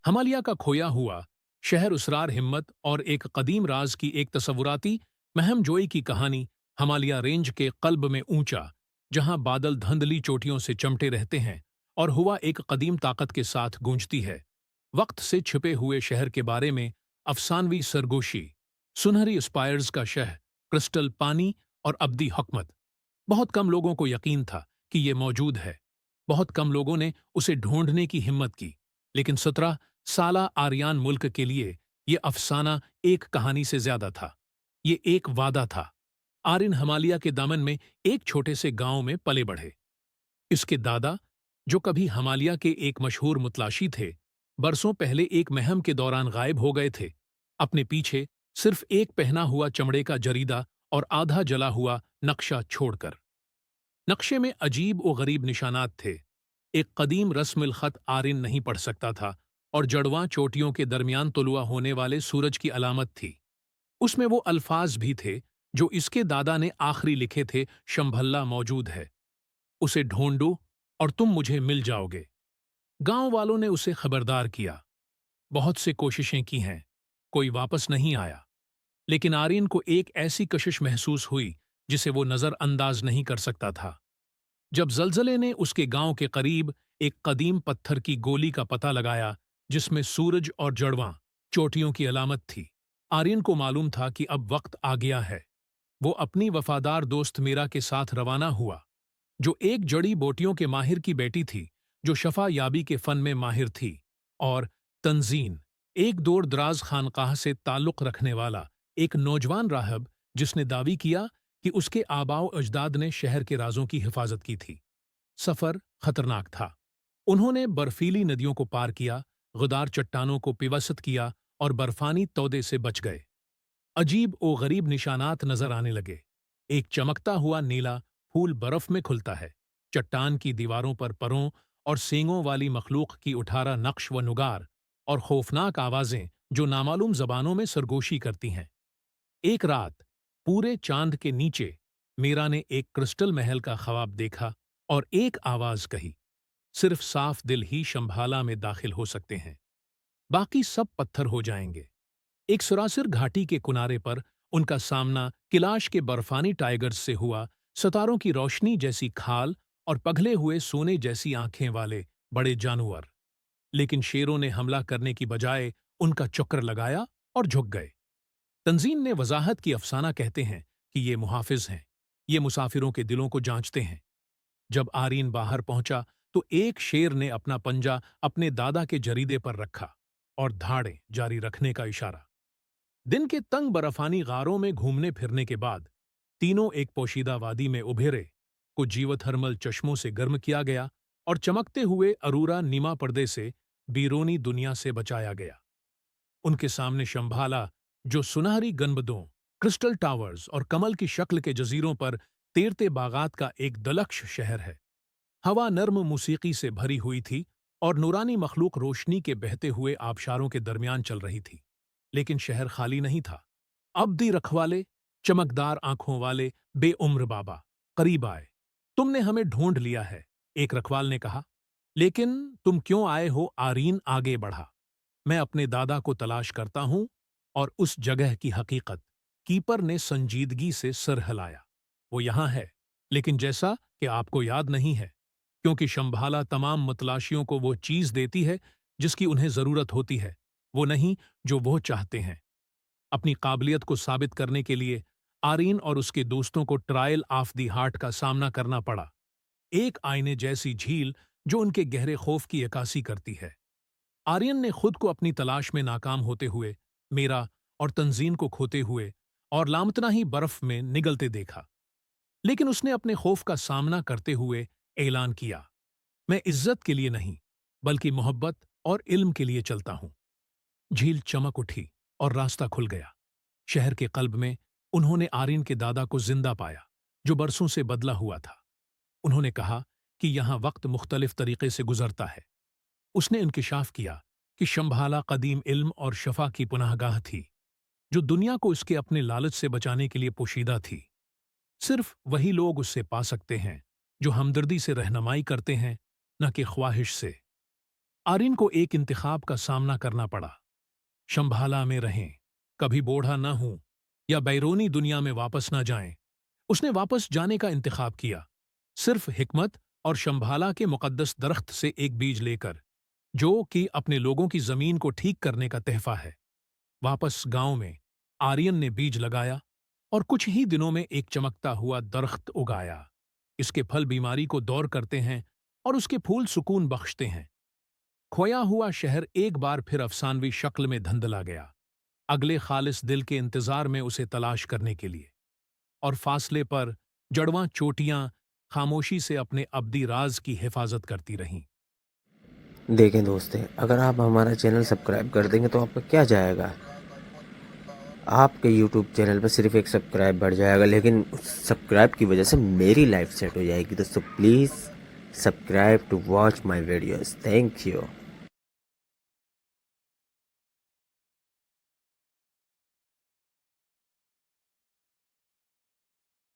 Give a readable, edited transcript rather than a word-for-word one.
हमालिया का खोया हुआ शहर उसरार हिम्मत और एक कदीम राज की एक तसव्वुराती महम जोई की कहानी। हमालिया रेंज के कल्ब में ऊंचा, जहां बादल धुंधली चोटियों से चमटे रहते हैं और हुआ एक कदीम ताकत के साथ गूंजती है। वक्त से छिपे हुए शहर के बारे में अफसानवी सरगोशी, सुनहरी स्पायर्स का शहर, क्रिस्टल पानी और अब्दी हकमत। बहुत कम लोगों को यकीन था कि ये मौजूद है। बहुत कम लोगों ने उसे ढूंढने की हिम्मत की। लेकिन 17 साला आर्यान मुल्क के लिए ये अफसाना एक कहानी से ज्यादा था। ये एक वादा था। आर्यन हमालिया के दामन में एक छोटे से गांव में पले बढ़े। इसके दादा, जो कभी हमालिया के एक मशहूर मुतलाशी थे, बरसों पहले एक महम के दौरान गायब हो गए थे, अपने पीछे सिर्फ एक पहना हुआ चमड़े का जरीदा और आधा जला हुआ नक्शा छोड़कर। नक्शे में अजीब और गरीब निशानात थे। एक कदीम रस्मुल खत आर्यन नहीं पढ़ सकता था और जड़वां चोटियों के दरमियान तुलुआ होने वाले सूरज की अलामत थी। उसमें वो अल्फाज भी थे जो इसके दादा ने आखिरी लिखे थे, शंभल्ला मौजूद है, उसे ढूंढो और तुम मुझे मिल जाओगे। गांव वालों ने उसे खबरदार किया। बहुत से कोशिशें की हैं, कोई वापस नहीं आया। लेकिन आर्यन को एक ऐसी कशिश महसूस हुई जिसे वो नजरअंदाज नहीं कर सकता था। जब जलजले ने उसके गांव के करीब एक कदीम पत्थर की गोली का पता लगाया जिसमें सूरज और जड़वां चोटियों की अलामत थी, आर्यन को मालूम था कि अब वक्त आ गया है। वो अपनी वफादार दोस्त मीरा के साथ रवाना हुआ, जो एक जड़ी बोटियों के माहिर की बेटी थी, जो शफा याबी के फन में माहिर थी, और तंजीन, एक दूर दराज खानकाह से ताल्लुक रखने वाला एक नौजवान राहब, जिसने दावी किया कि उसके आबाओ अजदाद ने शहर के राजों की हिफाजत की थी। सफर खतरनाक था। उन्होंने बर्फीली नदियों को पार किया, गुदार चट्टानों को पिवसत किया और बर्फानी तौदे से बच गए। अजीब ओ गरीब निशानात नजर आने लगे। एक चमकता हुआ नीला फूल बर्फ में खुलता है। चट्टान की दीवारों पर परों और सींगों वाली मखलूक की उठारा नक्श व नुगार और खौफनाक आवाजें जो नामालूम जबानों में सरगोशी करती हैं। एक रात पूरे चांद के नीचे मीरा ने एक क्रिस्टल महल का ख्वाब देखा और एक आवाज कही, सिर्फ साफ दिल ही शंभाला में दाखिल हो सकते हैं, बाकी सब पत्थर हो जाएंगे। एक सुरासिर घाटी के किनारे पर उनका सामना किलाश के बर्फानी टाइगर्स से हुआ। सितारों की रोशनी जैसी खाल और पगले हुए सोने जैसी आंखें वाले बड़े जानवर। लेकिन शेरों ने हमला करने की बजाय उनका चक्कर लगाया और झुक गए। तंजीन ने वजाहत की, अफसाना कहते हैं कि ये मुहाफिज हैं, ये मुसाफिरों के दिलों को जांचते हैं। जब आर्यन बाहर पहुंचा तो एक शेर ने अपना पंजा अपने दादा के जरीदे पर रखा और धाड़े जारी रखने का इशारा। दिन के तंग बर्फानी गारों में घूमने फिरने के बाद तीनों एक पोशीदा वादी में उभेरे। कुछ जीवथर्मल चश्मों से गर्म किया गया और चमकते हुए अरूरा नीमा पर्दे से बीरोनी दुनिया से बचाया गया। उनके सामने शंभाला, जो सुनहरी गनबदों, क्रिस्टल टावर्स और कमल की शक्ल के जजीरों पर तैरते बागात का एक दलक्ष शहर है। हवा नर्म मूसीकी से भरी हुई थी और नूरानी मखलूक रोशनी के बहते हुए आबशारों के दरमियान चल रही थी। लेकिन शहर खाली नहीं था। अब्दी रखवाले, चमकदार आंखों वाले बेउम्र बाबा करीब आए। तुमने हमें ढूंढ लिया है, एक रखवाल ने कहा। लेकिन तुम क्यों आए हो? आर्यन आगे बढ़ा। मैं अपने दादा को तलाश करता हूं और उस जगह की हकीकत। कीपर ने संजीदगी से सर हिलाया। वो यहां है, लेकिन जैसा कि आपको याद नहीं है, क्योंकि शंभाला तमाम मुतलाशियों को वो चीज देती है जिसकी उन्हें जरूरत होती है, वो नहीं जो वो चाहते हैं। अपनी काबिलियत को साबित करने के लिए आर्यन और उसके दोस्तों को ट्रायल ऑफ द हार्ट का सामना करना पड़ा, एक आईने जैसी झील जो उनके गहरे खौफ की अक्कासी करती है। आर्यन ने खुद को अपनी तलाश में नाकाम होते हुए, मीरा और तंजीन को खोते हुए और लामतना ही बर्फ में निगलते देखा। लेकिन उसने अपने खौफ का सामना करते हुए ऐलान किया, मैं इज्जत के लिए नहीं, बल्कि मोहब्बत और इल्म के लिए चलता हूं। झील चमक उठी और रास्ता खुल गया। शहर के कल्ब में उन्होंने आर्यन के दादा को जिंदा पाया, जो बरसों से बदला हुआ था। उन्होंने कहा कि यहां वक्त मुख्तलिफ तरीके से गुजरता है। उसने इंकिशाफ किया कि शंभाला कदीम इल्म और शफा की पुनाहगाह थी, जो दुनिया को इसके अपने लालच से बचाने के लिए पोशीदा थी। सिर्फ वही लोग उससे पा सकते हैं जो हमदर्दी से रहनुमाई करते हैं, न कि ख्वाहिश से। आर्यन को एक इंतखाब का सामना करना पड़ा। शंभाला में रहें, कभी बूढ़ा न हूं, या बैरूनी दुनिया में वापस न जाएं। उसने वापस जाने का इंतखाब किया, सिर्फ हिकमत और शंभाला के मुकद्दस दरख्त से एक बीज लेकर, जो कि अपने लोगों की जमीन को ठीक करने का तहफा है। वापस गांव में आर्यन ने बीज लगाया और कुछ ही दिनों में एक चमकता हुआ दरख्त उगाया। इसके फल बीमारी को दूर करते हैं और उसके फूल सुकून बख्शते हैं। खोया हुआ शहर एक बार फिर अफसानवी शक्ल में धंधला गया, अगले खालिस दिल के इंतजार में उसे तलाश करने के लिए। और फासले पर जड़वां चोटियां खामोशी से अपने अब्दी राज की हिफाजत करती रहीं। देखें दोस्तों, अगर आप हमारा चैनल सब्सक्राइब कर देंगे तो आपका क्या जाएगा, आपके YouTube चैनल पर सिर्फ एक सब्सक्राइब बढ़ जाएगा, लेकिन उस सब्सक्राइब की वजह से मेरी लाइफ सेट हो जाएगी। दोस्तों please subscribe to watch my videos. Thank you.